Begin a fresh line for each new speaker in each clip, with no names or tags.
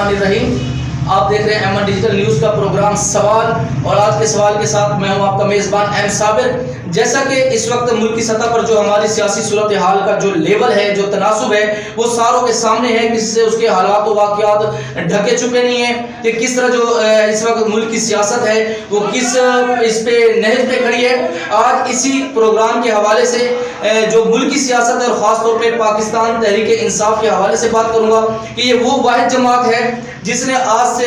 الرحمن الرحیم. آپ دیکھ رہے ہیں ایم ڈیجیٹل نیوز کا پروگرام سوال، اور آج کے سوال کے ساتھ میں ہوں آپ کا میزبان ایم صابر. جیسا کہ اس وقت ملکی سطح پر جو ہماری سیاسی صورتحال کا جو لیول ہے، جو تناسب ہے، وہ ساروں کے سامنے ہے. کسی سے اس کے حالات و واقعات ڈھکے چھپے نہیں ہیں کہ کس طرح جو اس وقت ملک کی سیاست ہے وہ کس اس پہ نہج پہ کھڑی ہے. آج اسی پروگرام کے حوالے سے جو ملکی سیاست ہے اور خاص طور پہ پاکستان تحریک انصاف کے حوالے سے بات کروں گا کہ یہ وہ واحد جماعت ہے جس نے آج سے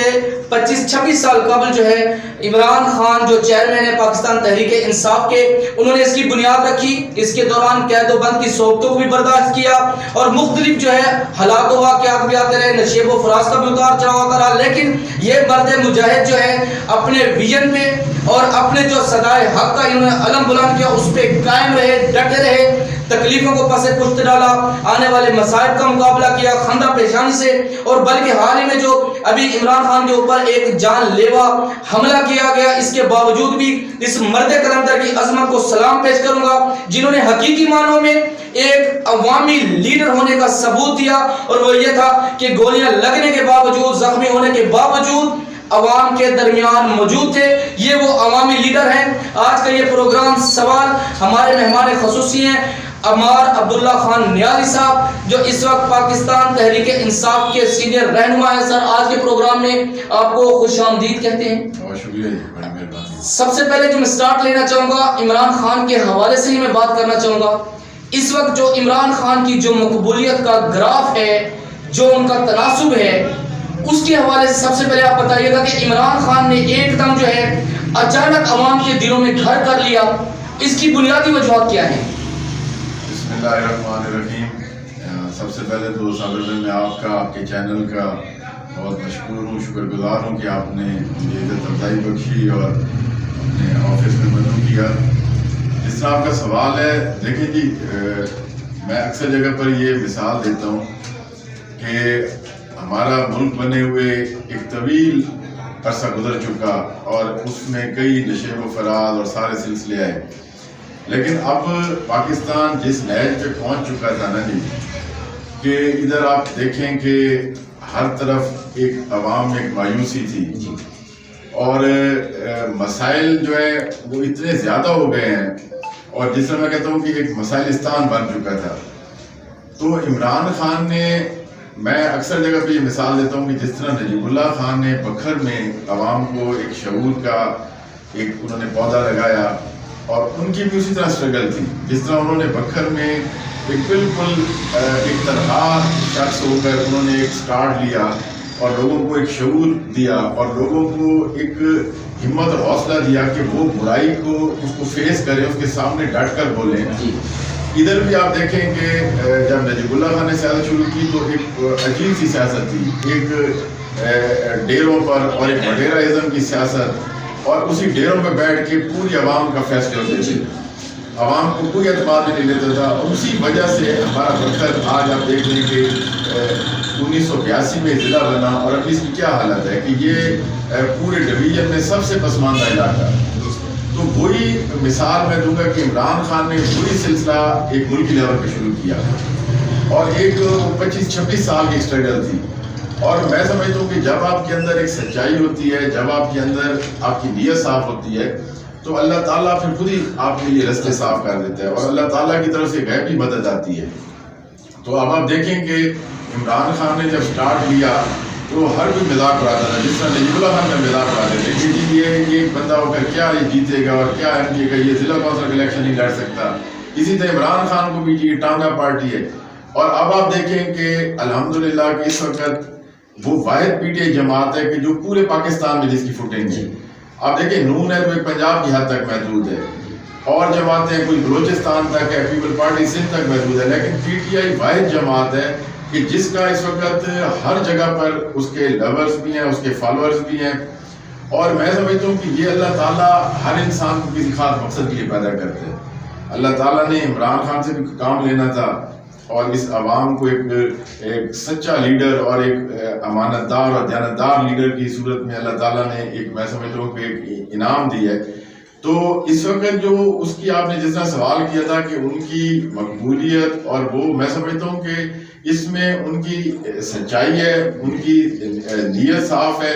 25-26 سال قبل جو ہے عمران خان جو چیئرمین ہے پاکستان تحریک انصاف کے، انہوں نے اس کی بنیاد رکھی. اس کے دوران قید و بند کی صحبتوں کو بھی برداشت کیا اور مختلف جو ہے حالات و واقعات بھی آتے رہے، نشیب و فراز کا بھی اتار چڑھاؤ ہوتا رہا، لیکن یہ مرد مجاہد جو ہے اپنے ویژن پہ اور اپنے جو صدائے حق کا انہوں نے علم بلند کیا اس پہ قائم رہے، ڈٹے رہے، تکلیفوں کو پس پشت ڈالا، آنے والے مصائب کا مقابلہ کیا خندہ پیشانی سے. اور بلکہ حال ہی میں جو ابھی عمران خان کے اوپر ایک جان لیوا حملہ کیا گیا، اس کے باوجود بھی اس مرد کلندر کی عظمت کو سلام پیش کروں گا جنہوں نے حقیقی معنوں میں ایک عوامی لیڈر ہونے کا ثبوت دیا، اور وہ یہ تھا کہ گولیاں لگنے کے باوجود، زخمی ہونے کے باوجود عوام کے درمیان موجود تھے. یہ وہ عوامی لیڈر ہیں. آج کا یہ پروگرام سوال ہمارے مہمان خصوصی ہیں عمار عبداللہ خان نیازی صاحب، جو اس وقت پاکستان تحریک انصاف کے سینئر رہنما ہیں. سر، آج کے پروگرام میں آپ کو خوش آمدید کہتے ہیں.
بہت شکریہ جی، بڑی مہربانی.
سب سے پہلے جو میں سٹارٹ لینا چاہوں گا عمران خان کے حوالے سے ہی میں بات کرنا چاہوں گا. اس وقت جو عمران خان کی جو مقبولیت کا گراف ہے، جو ان کا تناسب ہے، اس کے حوالے سے سب سے پہلے آپ بتائیے گا کہ عمران خان نے ایک دم جو ہے اچانک عوام کے دلوں میں گھر کر لیا، اس کی بنیادی وجوہات کیا ہیں؟
بسم اللہ الرحمن الرحیم. سب سے پہلے تو صابر بھائی میں آپ کا، آپ کے چینل کا بہت مشکور ہوں، شکر گزار ہوں کہ آپ نے مجھے عزت افزائی بخشی اور اپنے آفس میں مدعو کیا. جس طرح آپ کا سوال ہے، دیکھیں جی، میں اکثر جگہ پر یہ مثال دیتا ہوں کہ ہمارا ملک بنے ہوئے ایک طویل عرصہ گزر چکا اور اس میں کئی نشیب و فراز اور سارے سلسلے آئے، لیکن اب پاکستان جس نہج پہ پہنچ چکا تھا نا جی، کہ ادھر آپ دیکھیں کہ ہر طرف ایک عوام میں ایک مایوسی تھی اور مسائل جو ہے وہ اتنے زیادہ ہو گئے ہیں، اور جس طرح میں کہتا ہوں کہ ایک مسائلستان بن چکا تھا. تو عمران خان نے، میں اکثر جگہ پہ یہ مثال دیتا ہوں کہ جس طرح نجیب اللہ خان نے بکھر میں عوام کو ایک شعور کا ایک انہوں نے پودا لگایا، اور ان کی بھی اسی طرح سٹرگل تھی. جس طرح انہوں نے بکھر میں ایک بالکل ایک تنہا شخص ہو کر انہوں نے ایک سٹارٹ لیا اور لوگوں کو ایک شعور دیا اور لوگوں کو ایک ہمت اور حوصلہ دیا کہ وہ برائی کو اس کو فیس کریں، اس کے سامنے ڈٹ کر بولیں. ادھر بھی آپ دیکھیں کہ جب نجیب اللہ خان نے سیاست شروع کی تو ایک عجیب سی سیاست تھی، ایک ڈیروں پر اور ایک وڈیراازم کی سیاست، اور اسی ڈیروں پہ بیٹھ کے پوری عوام کا فیصلے ہوتے تھے، عوام کو کوئی اعتماد نہیں لیتا تھا. اور اسی وجہ سے ہمارا بکھر آج آپ دیکھ لیں کہ 1982 میں ضلع بنا، اور اب اس کی کیا حالت ہے کہ یہ پورے ڈویژن میں سب سے پسماندہ علاقہ. تو وہی مثال میں دوں گا کہ عمران خان نے وہی سلسلہ ایک ملکی لیول پہ شروع کیا اور ایک 25-26 سال کی اسٹرگل تھی. اور میں سمجھتا ہوں کہ جب آپ کے اندر ایک سچائی ہوتی ہے، جب آپ کے اندر آپ کی نیت صاف ہوتی ہے، تو اللہ تعالیٰ پھر خود ہی آپ کے لیے رستے صاف کر دیتا ہے اور اللہ تعالیٰ کی طرف سے غیبی مدد آتی ہے. تو اب آپ دیکھیں کہ عمران خان نے جب سٹارٹ لیا تو ہر کوئی مذاق اڑاتا تھا، جس طرح نجیب اللہ خان کا مذاق اڑاتے تھے کہ جی یہ بندہ ہو کر کیا یہ جیتے گا اور کیا ایم پی کا، یہ ضلع کونسل کا الیکشن نہیں لڑ سکتا. اسی طرح عمران خان کو بھی یہ ٹانگا پارٹی ہے. اور اب آپ دیکھیں کہ الحمدللہ کہ اس وقت وہ واحد پی ٹی آئی جماعت ہے کہ جو پورے پاکستان میں جس کی فوٹنگ ہے. آپ دیکھیں نون ہے تو ایک پنجاب کی حد تک محدود ہے، اور جماعتیں کوئی بلوچستان تک ہے، پیپل پارٹی سندھ تک محدود ہے، لیکن پی ٹی آئی واحد جماعت ہے کہ جس کا اس وقت ہر جگہ پر اس کے لورز بھی ہیں، اس کے فالورز بھی ہیں. اور میں سمجھتا ہوں کہ یہ اللہ تعالیٰ ہر انسان کو کسی خاص مقصد کے لیے پیدا کرتے ہیں. اللہ تعالیٰ نے عمران خان سے بھی کام لینا تھا اور اس عوام کو ایک سچا لیڈر اور ایک امانت دار اور دیانتدار لیڈر کی صورت میں اللہ تعالیٰ نے ایک، میں سمجھتا ہوں کہ ایک انعام دی ہے. تو اس وقت جو اس کی آپ نے جس طرح سوال کیا تھا کہ ان کی مقبولیت، اور وہ میں سمجھتا ہوں کہ اس میں ان کی سچائی ہے، ان کی نیت صاف ہے.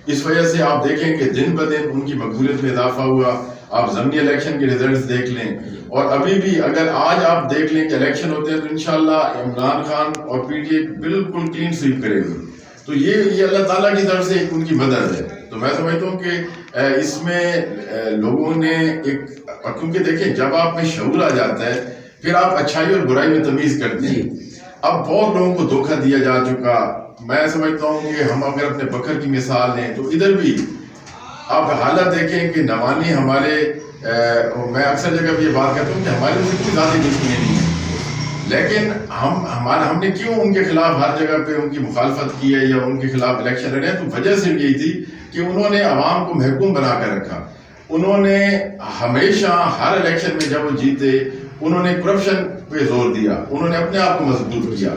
اس وجہ سے آپ دیکھیں کہ دن بدن ان کی مقبولیت میں اضافہ ہوا. آپ ضمنی الیکشن کے ریزلٹس دیکھ لیں، اور ابھی بھی اگر آج آپ دیکھ لیں کہ الیکشن ہوتے ہیں تو انشاءاللہ عمران خان اور پی ٹی آئی بالکل کلین سویپ کرے گی. تو یہ اللہ تعالیٰ کی طرف سے ایک ان کی مدد ہے. تو میں سمجھتا ہوں کہ اس میں لوگوں نے ایک، کیونکہ دیکھیں جب آپ میں شعور آ جاتا ہے پھر آپ اچھائی اور برائی میں تمیز کرتے ہیں. اب بہت لوگوں کو دھوکہ دیا جا چکا. میں سمجھتا ہوں کہ ہم اگر اپنے بکر کی مثال لیں تو ادھر بھی آپ حالت دیکھیں کہ نوانی ہمارے، میں اکثر جگہ بھی یہ بات کہتا ہوں کہ ہمارے ان سے کوئی ذاتی دشمنی نہیں ہے، لیکن ہم نے کیوں ان کے خلاف ہر جگہ پہ ان کی مخالفت کی ہے یا ان کے خلاف الیکشن لڑے ہیں؟ تو وجہ صرف یہی تھی کہ انہوں نے عوام کو محکوم بنا کر رکھا. انہوں نے ہمیشہ ہر الیکشن میں جب وہ جیتے انہوں نے کرپشن پہ زور دیا، انہوں نے اپنے آپ کو مضبوط کیا.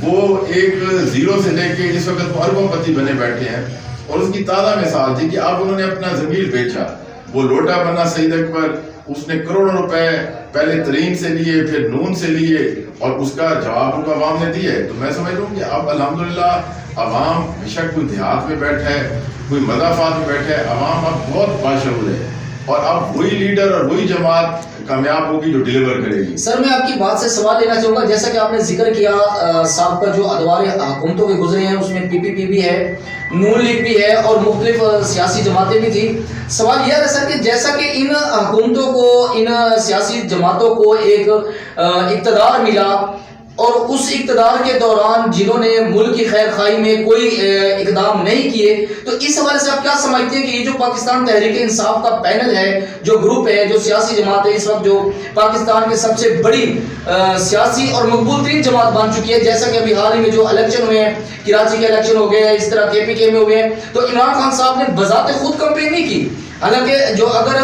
وہ ایک زیرو سے لے کے اس وقت وہ اربوں پتی بنے بیٹھے ہیں، اور اس کی تازہ مثال تھی کہ اب انہوں نے اپنا ضمیر بیچا. وہ لوٹا بنا سعید اکبر، اس نے کروڑوں روپے پہلے ترین سے لیے پھر نون سے لیے، اور اس کا جواب ان کو عوام نے دیا ہے. تو میں سمجھتا ہوں کہ اب الحمدللہ عوام بے شک کوئی دیہات میں بیٹھا ہے، کوئی مضافات میں بیٹھا ہے، عوام اب بہت باشعور ہے، اور اب وہی لیڈر اور وہی جماعت کامیاب ہوگی جو ڈیلیور کرے گی.
سر میں آپ کی بات سے سوال لینا چاہوں گا، جیسا کہ آپ نے ذکر کیا سابقہ جو ادوار حکومتوں کے گزرے ہیں اس میں پی پی پی بھی ہے، نون لیگ بھی ہے، اور مختلف سیاسی جماعتیں بھی تھیں. سوال یہ ہے سر کہ جیسا کہ ان حکومتوں کو، ان سیاسی جماعتوں کو ایک اقتدار ملا، اور اس اقتدار کے دوران جنہوں نے ملک کی خیر خواہی میں کوئی اقدام نہیں کیے، تو اس حوالے سے آپ کیا سمجھتے ہیں کہ یہ جو پاکستان تحریک انصاف کا پینل ہے، جو گروپ ہے، جو سیاسی جماعت ہے، اس وقت جو پاکستان کے سب سے بڑی سیاسی اور مقبول ترین جماعت بن چکی ہے، جیسا کہ ابھی حال ہی میں جو الیکشن ہوئے ہیں، کراچی کے الیکشن ہو گئے ہیں، اس طرح کے پی کے میں ہوئے ہیں، تو عمران خان صاحب نے بذات خود کمپین نہیں کی. حالانکہ جو اگر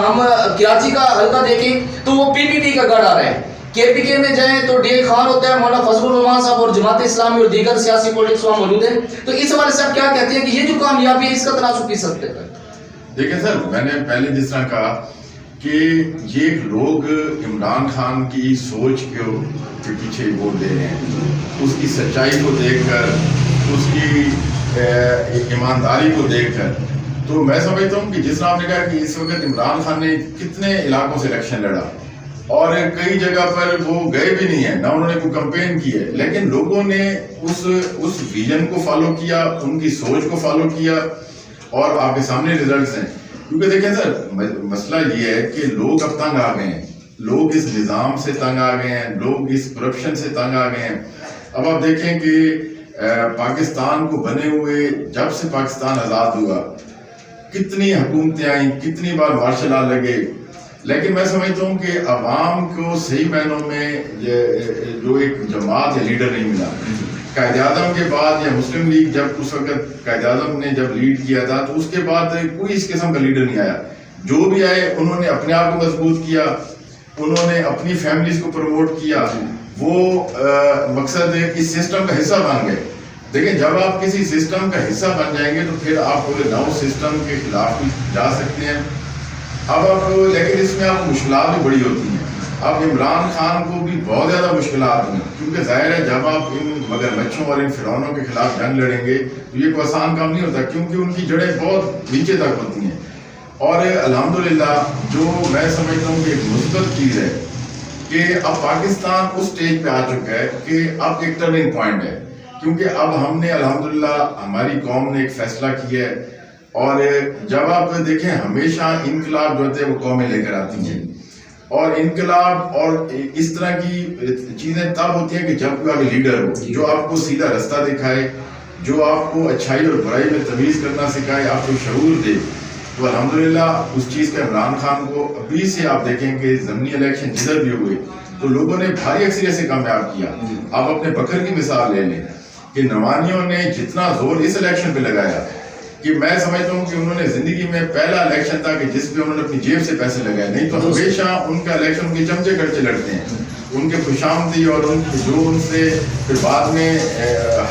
ہم کراچی کا حلقہ دیکھیں تو وہ پی پی پی کا گڑھ آ رہا ہے. کے پی کے میں جائیں تو ڈی اے خان ہوتا ہے، مولانا فضل الرحمان صاحب اور جماعت اسلامی اور دیگر سیاسی پولیٹکس وہاں موجود ہیں. تو اس حوالے سے آپ کیا کہتے ہیں کہ یہ جو کامیابی ہے اس کا تناسب کس حد تک ہے؟
دیکھیں سر، میں نے پہلے جس طرح کہا کہ یہ لوگ عمران خان کی سوچ کے پیچھے ووٹ دے رہے ہیں، اس کی سچائی کو دیکھ کر، اس کی ایمانداری کو دیکھ کر. تو میں سمجھتا ہوں کہ جس طرح آپ نے کہا کہ اس وقت عمران خان نے کتنے علاقوں سے الیکشن لڑا، اور کئی جگہ پر وہ گئے بھی نہیں ہیں، نہ انہوں نے کوئی کمپین کی ہے، لیکن لوگوں نے اس ویژن کو فالو کیا، ان کی سوچ کو فالو کیا، اور آپ کے سامنے ریزلٹس ہیں. کیونکہ دیکھیں سر، مسئلہ یہ ہے کہ لوگ اب تنگ آ گئے ہیں، لوگ اس نظام سے تنگ آ گئے ہیں، لوگ اس کرپشن سے تنگ آ گئے ہیں. اب آپ دیکھیں کہ پاکستان کو بنے ہوئے جب سے پاکستان آزاد ہوا کتنی حکومتیں آئیں، کتنی بار مارشل لا لگے، لیکن میں سمجھتا ہوں کہ عوام کو صحیح معنوں میں جو ایک جماعت یا لیڈر نہیں ملا. قائد اعظم کے بعد یا مسلم لیگ جب اس وقت قائد اعظم نے جب لیڈ کیا تھا تو اس کے بعد کوئی اس قسم کا لیڈر نہیں آیا. جو بھی آئے انہوں نے اپنے آپ کو مضبوط کیا، انہوں نے اپنی فیملیز کو پروموٹ کیا، وہ مقصد ہے کہ سسٹم کا حصہ بن گئے. دیکھیں جب آپ کسی سسٹم کا حصہ بن جائیں گے تو پھر آپ پورے نو سسٹم کے خلاف بھی جا سکتے ہیں. اب آپ لیکن اس میں آپ کو مشکلات بھی بڑی ہوتی ہیں. اب عمران خان کو بھی بہت زیادہ مشکلات ہیں، کیونکہ ظاہر ہے جب آپ ان مگر مچھوں اور ان فرعونوں کے خلاف جنگ لڑیں گے تو یہ کوئی آسان کام نہیں ہوتا، کیونکہ ان کی جڑیں بہت نیچے تک ہوتی ہیں. اور الحمدللہ جو میں سمجھتا ہوں کہ ایک مثبت چیز ہے کہ اب پاکستان اس سٹیج پہ آ چکا ہے کہ اب ایک ٹرننگ پوائنٹ ہے، کیونکہ اب ہم نے الحمدللہ ہماری قوم نے ایک فیصلہ کیا ہے. اور جب آپ دیکھیں ہمیشہ انقلاب جو ہوتے ہیں وہ قومیں لے کر آتی ہیں، اور انقلاب اور اس طرح کی چیزیں تب ہوتی ہیں کہ جب کوئی آگے لیڈر ہو جو آپ کو سیدھا رستہ دکھائے، جو آپ کو اچھائی اور برائی میں تمیز کرنا سکھائے، آپ کو شعور دے. تو الحمدللہ اس چیز کا عمران خان کو ابھی سے آپ دیکھیں کہ ضمنی الیکشن جدھر بھی ہوئے تو لوگوں نے بھاری اکثریت سے کامیاب کیا. آپ اپنے بکر کی مثال لے لیں کہ نوانیوں نے جتنا زور اس الیکشن پہ لگایا کہ میں سمجھتا ہوں کہ انہوں نے زندگی میں پہلا الیکشن تھا کہ جس پہ انہوں نے اپنی جیب سے پیسے لگائے. نہیں تو ہمیشہ ان کا الیکشن ان کے چمچے کرتے لڑتے ہیں، ان کے خوشامدی اور ان کی جو ان سے پھر بعد میں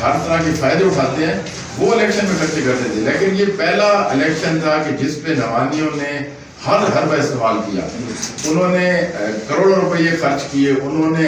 ہر طرح کے فائدے اٹھاتے ہیں وہ الیکشن میں خرچے کرتے تھے. لیکن یہ پہلا الیکشن تھا کہ جس پہ نوانیوں نے ہر حربہ استعمال کیا. انہوں نے کروڑوں روپے خرچ کیے، انہوں نے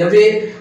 90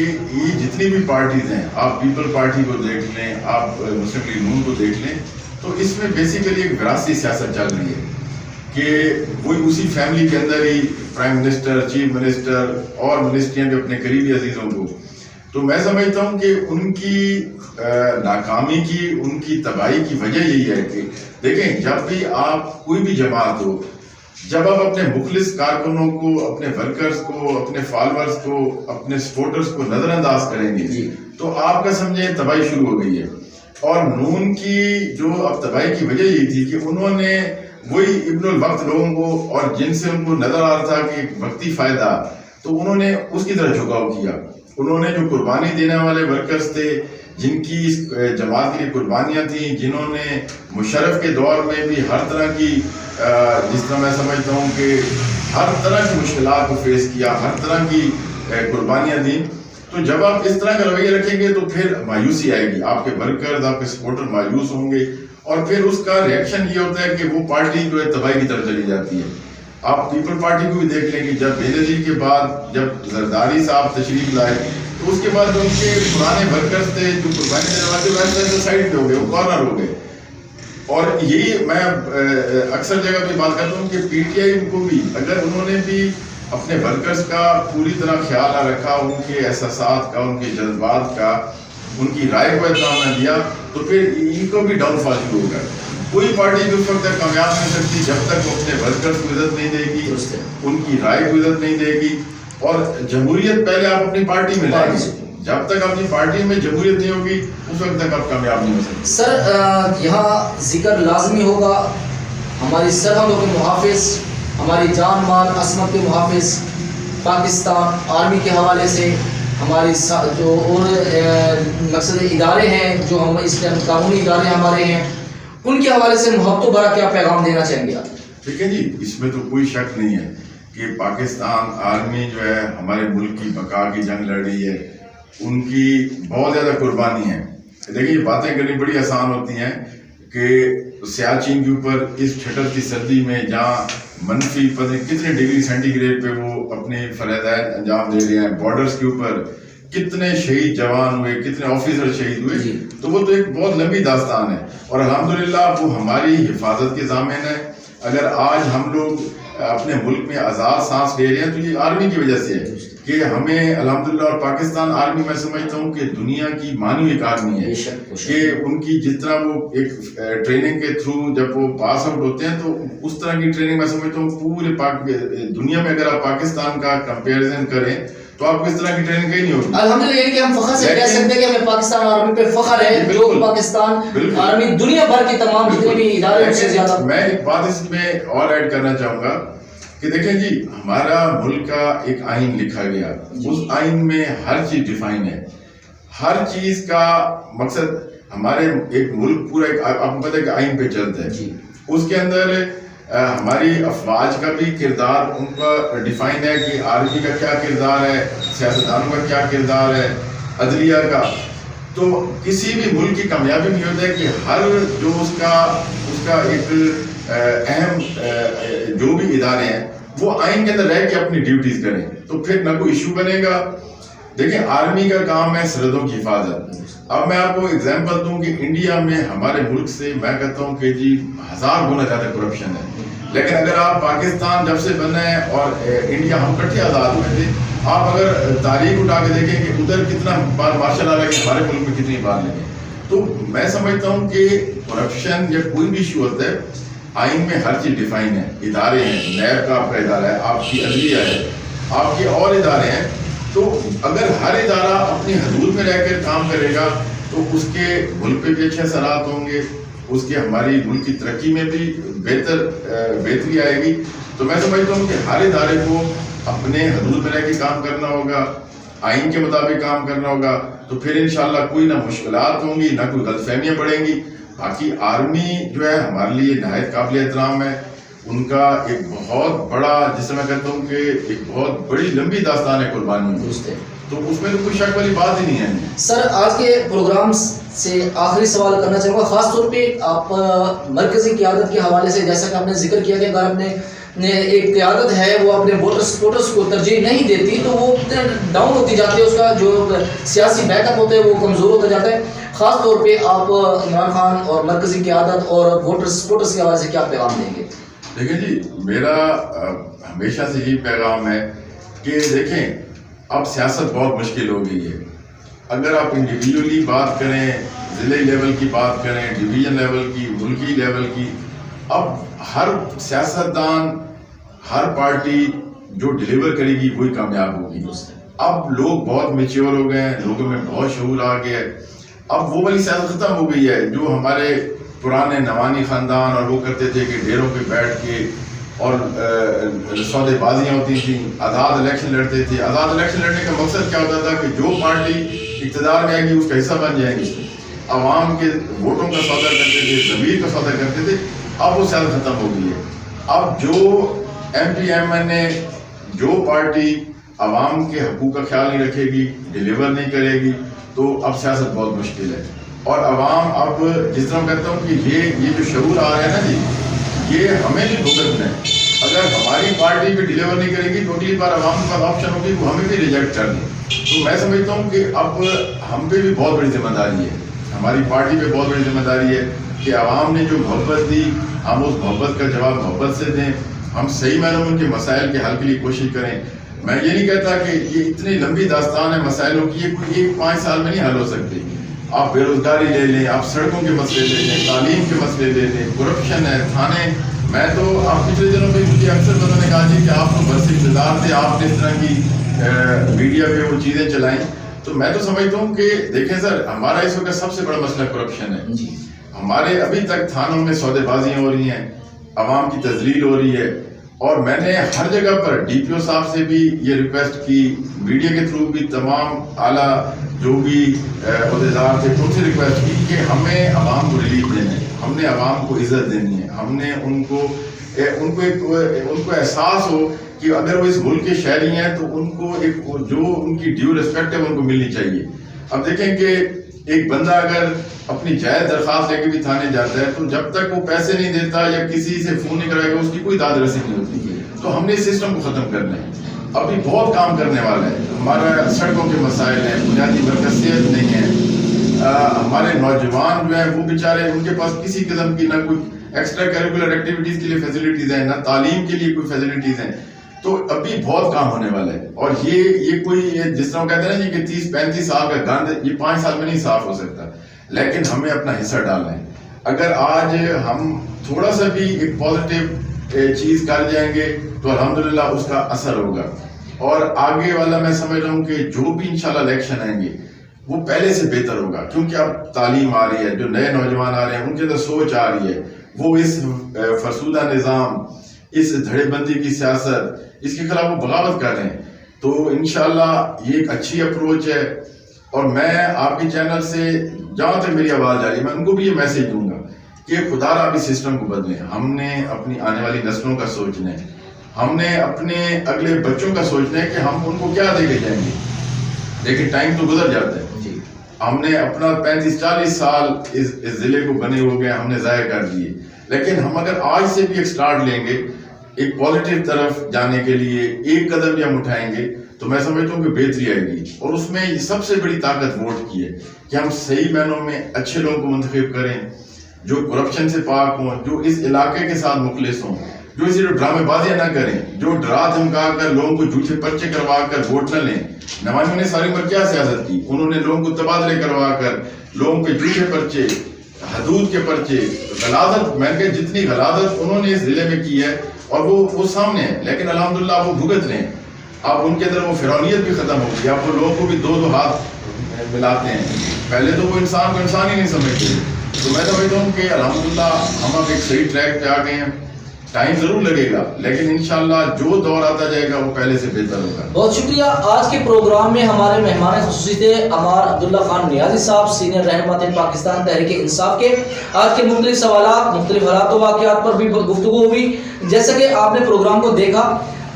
کہ یہ جتنی بھی پارٹیز ہیں، آپ پیپل پارٹی کو دیکھ لیں، آپ مسلم لیگ نون کو دیکھ لیں، تو اس میں بیسیکلی ایک وراثتی سیاست چل رہی ہے کہ وہی اسی فیملی کے اندر ہی پرائم منسٹر، چیف منسٹر اور منسٹریاں جو اپنے قریبی عزیزوں کو. تو میں سمجھتا ہوں کہ ان کی ناکامی کی، ان کی تباہی کی وجہ یہی ہے کہ دیکھیں، جب بھی آپ کوئی بھی جماعت ہو، جب آپ اپنے مخلص کارکنوں کو، اپنے ورکرز کو، اپنے فالورز کو، اپنے سپورٹرز کو نظر انداز کریں گے تو آپ کا سمجھیں تباہی شروع ہو گئی ہے. اور نون کی جو اب تباہی کی وجہ یہ تھی کہ انہوں نے وہی ابن الوقت لوگوں کو، اور جن سے ان کو نظر آ رہا تھا کہ وقتی فائدہ، تو انہوں نے اس کی طرح جھکاؤ کیا. انہوں نے جو قربانی دینے والے ورکرز تھے، جن کی جماعت کے لیے قربانیاں تھیں، جنہوں نے مشرف کے دور میں بھی ہر طرح کی، جس طرح میں سمجھتا ہوں کہ ہر طرح کی مشکلات کو فیس کیا، ہر طرح کی قربانیاں دیں، تو جب آپ اس طرح کا رویہ رکھیں گے تو پھر مایوسی آئے گی. آپ کے ورکرز، آپ کے سپورٹر مایوس ہوں گے، اور پھر اس کا ریئیکشن یہ ہوتا ہے کہ وہ پارٹی جو ہے تباہی کی طرف چلی جاتی ہے. آپ پیپل پارٹی کو بھی دیکھ لیں کہ جب بے نظیر کے بعد جب زرداری صاحب تشریف لائے تو اس کے بعد جو ان کے پرانے ورکرز تھے جو قربانی دینے والے ویسے سائڈ پہ ہو گئے، وہ کارنر ہو گئے. اور یہی میں اکثر جگہ پہ بات کرتا ہوں کہ پی ٹی آئی کو بھی اگر انہوں نے بھی اپنے ورکرز کا پوری طرح خیال نہ رکھا، ان کے احساسات کا، ان کے جذبات کا، ان کی رائے کو احترام نہ دیا، تو پھر ان کو بھی ڈاؤن فال شروع ہوگا. کوئی پارٹی بھی اس وقت تک کامیاب نہیں سکتی جب تک وہ اپنے ورکرز کو عزت نہیں دے گی، ان کی رائے کو عزت نہیں دے گی. اور جمہوریت پہلے آپ اپنی پارٹی میں لائیں گے، جب تک اپنی پارٹی میں جمہوریت نہیں ہوگی اس وقت تک آپ کامیاب نہیں ہو سکتے.
سر یہاں ذکر لازمی ہوگا ہماری سرحدوں کے محافظ، ہماری جان مال عصمت کے محافظ پاکستان آرمی کے حوالے سے، ہماری جو اور مقصد ادارے ہیں جو ہم اس ٹائم قانونی ادارے ہمارے ہیں، ان کے حوالے سے محبت بھرا کیا پیغام دینا چاہیں گے آپ؟
ٹھیک ہے جی، اس میں تو کوئی شک نہیں ہے کہ پاکستان آرمی جو ہے ہمارے ملک کی بقا کی جنگ لڑ رہی ہے. ان کی بہت زیادہ قربانی ہے. دیکھیں، یہ باتیں کرنی بڑی آسان ہوتی ہیں کہ سیاچین کے اوپر اس چھٹر کی سردی میں جہاں منفی کتنے ڈگری سینٹی گریڈ پہ وہ اپنی فرائض انجام دے رہے ہیں، بارڈرز کے اوپر کتنے شہید جوان ہوئے، کتنے آفیسر شہید ہوئے، تو وہ تو ایک بہت لمبی داستان ہے. اور الحمدللہ وہ ہماری حفاظت کے ضامن ہے. اگر آج ہم لوگ اپنے ملک میں آزاد سانس لے رہے ہیں تو یہ آرمی کی وجہ سے ہے کہ ہمیں الحمدللہ. اور پاکستان آرمی میں سمجھتا ہوں کہ دنیا کی مانی ایک آرمی ہے کہ ان کی جس طرح وہ ایک ٹریننگ کے تھرو جب وہ پاس آؤٹ ہوتے ہیں تو اس طرح کی ٹریننگ میں سمجھتا ہوں پورے دنیا میں اگر آپ پاکستان کا کمپیریزن کریں تو آپ کو اس طرح کی ٹریننگ کہیں نہیں ہوگی.
الحمدللہ یہ کہ ہم فخر سے کہہ سکتے ہیں کہ ہمیں پاکستان آرمی پہ فخر ہے، جو پاکستان آرمی دنیا بھر کی تمام جتنے بھی ادارے ہیں سے زیادہ.
میں ایک بات اس میں اور ایڈ کرنا چاہوں گا کہ دیکھیں جی، ہمارا ملک کا ایک آئین لکھا گیا، اس آئین میں ہر چیز ڈیفائن ہے. ہر چیز کا مقصد ہمارے ایک ملک پورا ایک آپ کو پتہ ہے کہ آئین پہ چلتا ہے. اس کے اندر ہماری افواج کا بھی کردار ان کا ڈیفائن ہے کہ آرمی کا کیا کردار ہے، سیاستدانوں کا کیا کردار ہے، عدلیہ کا. تو کسی بھی ملک کی کامیابی میں ہوتا ہے کہ ہر جو اس کا ایک اہم جو بھی ادارے ہیں وہ آئین کے اندر رہ کے اپنی ڈیوٹیز کریں تو پھر نہ کوئی ایشو بنے گا. دیکھیں، آرمی کا کام ہے سرحدوں کی حفاظت. اب میں آپ کو اگزامپل دوں کہ انڈیا میں ہمارے ملک سے میں کہتا ہوں کہ جی 1000 گنا زیادہ کرپشن ہے. لیکن اگر آپ پاکستان جب سے بنا ہے اور انڈیا ہم کٹھے آزاد ہوئے تھے، آپ اگر تاریخ اٹھا کے دیکھیں کہ ادھر کتنا بار مارشل آ لگے، ہمارے ملک میں کتنی بار لگے. تو میں سمجھتا ہوں کہ کرپشن یا کوئی بھی ایشو ہوتا ہے آئین میں ہر چیز ڈیفائن ہے. ادارے ہیں، نیب کا آپ کا ادارہ ہے، آپ کی عدلیہ ہے، آپ کے اور ادارے ہیں. تو اگر ہر ادارہ اپنی حدود میں رہ کر کام کرے گا تو اس کے ملک پہ بھی اچھے اثرات ہوں گے، اس کے ہماری ملک کی ترقی میں بھی بہتری آئے گی. تو میں سمجھتا ہوں کہ ہر ادارے کو اپنے حدود میں رہ کے کام کرنا ہوگا، آئین کے مطابق کام کرنا ہوگا. تو پھر انشاءاللہ کوئی نہ مشکلات ہوں گی، نہ کوئی غلط فہمیاں پڑیں گی. باقی آرمی جو ہے ہمارے لیے نہایت قابل احترام ہے. ان کا ایک بہت بڑا، جسے میں کہتا ہوں کہ ایک بہت بڑی لمبی داستان ہے قربانی، تو اس میں تو کوئی شک والی بات ہی نہیں ہے.
سر آج کے پروگرام سے آخری سوال کرنا چاہوں گا، خاص طور پہ آپ مرکزی قیادت کے حوالے سے، جیسا کہ آپ نے ذکر کیا کہ اگر اپنے ایک قیادت ہے وہ اپنے ووٹرز کو ترجیح نہیں دیتی تو وہ ڈاؤن ہوتی جاتی ہے، اس کا جو سیاسی بیک اپ ہوتا ہے وہ کمزور ہوتا جاتا ہے. خاص طور پہ آپ عمران خان اور مرکزی قیادت اور ووٹرز کے حوالے سے کیا پیغام دیں گے؟
دیکھیں جی، میرا ہمیشہ سے یہی پیغام ہے کہ دیکھیں اب سیاست بہت مشکل ہو گئی ہے. اگر آپ انڈیویجولی بات کریں، ضلعی لیول کی بات کریں، ڈویژن لیول کی، ملکی لیول کی، اب ہر سیاستدان، ہر پارٹی جو ڈیلیور کرے گی وہی کامیاب ہوگی. اب لوگ بہت میچیور ہو گئے ہیں، لوگوں میں بہت شعور آ گیا ہے. اب وہ والی سیاست ختم ہو گئی ہے جو ہمارے پرانے نوانی خاندان اور وہ کرتے تھے کہ ڈیروں پہ بیٹھ کے اور سودے بازیاں ہوتی تھیں، آزاد الیکشن لڑتے تھے. آزاد الیکشن لڑنے کا مقصد کیا ہوتا تھا کہ جو پارٹی اقتدار میں آئے گی اس کا حصہ بن جائیں گی، عوام کے ووٹوں کا سودا کرتے تھے، ضمیر کا سودا کرتے تھے. اب وہ سیاست ختم ہو گئی ہے. اب جو ایم پی ایم این اے، جو پارٹی عوام کے حقوق کا خیال نہیں رکھے گی، ڈیلیور نہیں کرے گی، تو اب سیاست بہت مشکل ہے. اور عوام اب جس طرح کہتا ہوں کہ یہ جو شعور آ رہا ہے نا جی، یہ ہمیں نہیں بھگتنا ہے. اگر ہماری پارٹی بھی ڈیلیور نہیں کرے گی تو اگلی بار عوام کا آپشن ہوگی وہ ہمیں بھی ریجیکٹ کر دیں. تو میں سمجھتا ہوں کہ اب ہم پہ بھی بہت بڑی ذمہ داری ہے، ہماری پارٹی پہ بہت بڑی ذمہ داری ہے کہ عوام نے جو محبت دی ہم اس محبت کا جواب محبت سے دیں. ہم صحیح معنوں میں ان کے مسائل کے حل کے لیے کوشش کریں. میں یہ نہیں کہتا کہ یہ اتنی لمبی داستان ہے مسائلوں کی، یہ 5 سال میں نہیں حل ہو سکتی. آپ بے روزگاری لے لیں، آپ سڑکوں کے مسئلے لے لیں، تعلیم کے مسئلے لے لیں، کرپشن ہے، تھانے. میں تو آپ پچھلے دنوں میں مجھے اکثر بندوں نے کہا جی کہ آپ تو برس اقتدار تھے، آپ نے اس طرح کی میڈیا پہ وہ چیزیں چلائیں. تو میں تو سمجھتا ہوں کہ دیکھیں سر، ہمارا اس وقت سب سے بڑا مسئلہ کرپشن ہے. ہمارے ابھی تک تھانوں میں سودے بازیاں ہو رہی ہیں، عوام کی تذلیل ہو رہی ہے. اور میں نے ہر جگہ پر ڈی پی او صاحب سے بھی یہ ریکویسٹ کی، میڈیا کے تھرو بھی تمام اعلیٰ جو بھی عہدیدار تھے ان سے ریکویسٹ کی کہ ہمیں عوام کو ریلیف دینا ہے، ہم نے عوام کو عزت دینی ہے، ہم نے ان کو احساس ہو کہ اگر وہ اس ملک کے شہری ہیں تو ان کو ایک جو ان کی ڈیو ریسپیکٹ ہے ان کو ملنی چاہیے. اب دیکھیں کہ ایک بندہ اگر اپنی جائز درخواست لے کے بھی تھانے جاتا ہے تو جب تک وہ پیسے نہیں دیتا یا کسی سے فون نہیں کرائے گا اس کی کوئی داد رسی نہیں ہوتی. تو ہم نے اس سسٹم کو ختم کرنا ہے. ابھی بہت کام کرنے والا ہے. ہمارا سڑکوں کے مسائل ہیں، بنیادی مرکزیت نہیں ہے. ہمارے نوجوان جو ہیں وہ بیچارے، ان کے پاس کسی قسم کی نہ کوئی ایکسٹرا کیریکولر ایکٹیویٹیز کے لیے فیسلٹیز ہیں، نہ تعلیم کے لیے کوئی فیسلٹیز ہیں. تو ابھی بہت کام ہونے والا ہے. اور یہ کوئی جس طرح کہتے ہیں نا جی کہ 30-35 سال کا گند یہ 5 سال میں نہیں صاف ہو سکتا. لیکن ہمیں اپنا حصہ ڈالنا ہے. اگر آج ہم تھوڑا سا بھی ایک پازیٹیو چیز کر جائیں گے تو الحمدللہ اس کا اثر ہوگا. اور آگے والا میں سمجھ رہا ہوں کہ جو بھی انشاءاللہ الیکشن آئیں گے وہ پہلے سے بہتر ہوگا. کیونکہ اب تعلیم آ رہی ہے، جو نئے نوجوان آ رہے ہیں ان کے اندر سوچ آ رہی ہے، وہ اس فرسودہ نظام، اس دھڑے بندی کی سیاست، اس کے خلاف وہ بغاوت کر رہے ہیں. تو انشاءاللہ یہ ایک اچھی اپروچ ہے. اور میں آپ کے چینل سے جہاں تک میری آواز جا رہی ہے میں ان کو بھی یہ میسج دوں گا کہ خدا را بھی سسٹم کو بدلیں. ہم نے اپنی آنے والی نسلوں کا سوچنا ہے، ہم نے اپنے اگلے بچوں کا سوچنا ہے کہ ہم ان کو کیا دے کے جائیں گے. لیکن ٹائم تو گزر جاتا ہے. ہم نے اپنا 35-40 سال اس ضلع کو بنے ہو گئے ہم نے ضائع کر دیے. لیکن ہم اگر آج سے بھی ایک سٹارٹ لیں گے ایک پازیٹیو طرف جانے کے لیے، ایک قدم بھی ہم اٹھائیں گے تو میں سمجھتا ہوں کہ بہتری آئے گی. اور اس میں سب سے بڑی طاقت ووٹ کی ہے کہ ہم صحیح معنوں میں اچھے لوگوں کو منتخب کریں، جو کرپشن سے پاک ہوں، جو اس علاقے کے ساتھ مخلص ہوں، جو اسی ڈرامے بازیاں نہ کریں، جو ڈرا دھمکا کر لوگوں کو جھوٹے پرچے کروا کر ووٹ نہ لیں. نوانیوں نے ساری عمر کیا سیاست کی؟ انہوں نے لوگوں کو تبادلے کروا کر لوگوں کے جھوٹے پرچے، حدود کے پرچے، غلاظت، میں کہ جتنی غلاظت انہوں نے اس ضلع میں کی ہے اور وہ سامنے ہے. لیکن الحمدللہ وہ بھگت رہے ہیں. اب ان کے اندر وہ فرعونیت بھی ختم ہو گئی. اب وہ لوگوں کو بھی دو ہاتھ ملاتے ہیں. پہلے تو وہ انسان کو انسان ہی نہیں سمجھتے. تو میں سمجھتا ہوں کہ الحمدللہ ہم اب ایک صحیح ٹریک پہ آ گئے ہیں. ٹائم ضرور لگے گا لیکن انشاءاللہ جو دور آتا جائے گا وہ پہلے سے بہتر ہوگا.
بہت شکریہ. آج کے پروگرام میں ہمارے مہمان خصوصی تھے عمار عبداللہ خان نیازی صاحب، سینئر رہنما پاکستان تحریک انصاف کے. آج کے مختلف سوالات، مختلف حالات و واقعات پر بھی گفتگو ہوئی. جیسا کہ آپ نے پروگرام کو دیکھا،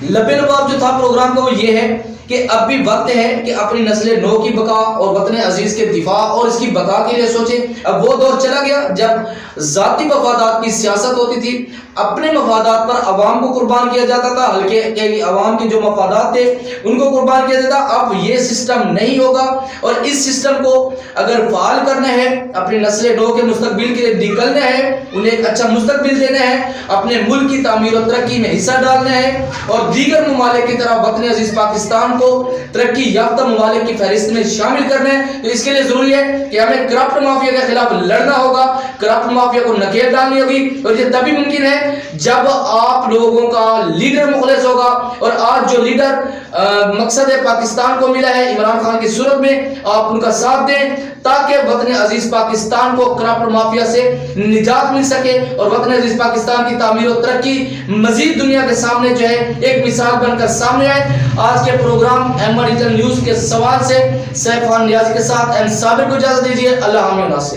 لب لباب جو تھا پروگرام کا وہ یہ ہے کہ اب بھی وقت ہے کہ اپنی نسل نو کی بقا اور وطن عزیز کے دفاع اور اس کی بقا کے لیے سوچیں۔ اب وہ دور چلا گیا جب ذاتی مفادات کی سیاست ہوتی تھی، اپنے مفادات پر عوام کو قربان کیا جاتا تھا، حلقے کے عوام کے جو مفادات تھے ان کو قربان کیا جاتا۔ اب یہ سسٹم نہیں ہوگا، اور اس سسٹم کو اگر فعال کرنا ہے، اپنی نسل نو کے مستقبل کے لیے نکلنا ہے، انہیں ایک اچھا مستقبل دینا ہے، اپنے ملک کی تعمیر و ترقی میں حصہ ڈالنا ہے، اور دیگر ممالک کی طرح وطن عزیز پاکستان کو ترقی یافتہ ممالک کی فہرست میں شامل کرنا ہے، تو اس کے لیے ضروری ہے کہ ہمیں کرپٹ مافیا کے خلاف لڑنا ہوگا، کرپٹ مافیا کو نکیل ڈالنی ہوگی، اور یہ تبھی ممکن ہے جب آپ لوگوں کا لیڈر مخلص ہوگا۔ اور آج جو لیڈر مقصد پاکستان کو ملا ہے عمران خان کی صورت میں، آپ ان کا ساتھ دیں تاکہ وطن عزیز پاکستان کو کرپٹ مافیا سے نجات مل سکے، اور وطن عزیز پاکستان کی تعمیر و ترقی مزید دنیا کے سامنے جو ہے ایک مثال بن کر سامنے آئے۔ آج کے پروگرام احمد ڈیجیٹل نیوز کے سوال سے سیف خان نیازی کے ساتھ ایم صابر کو اجازت دیجیے۔ اللہ حافظ۔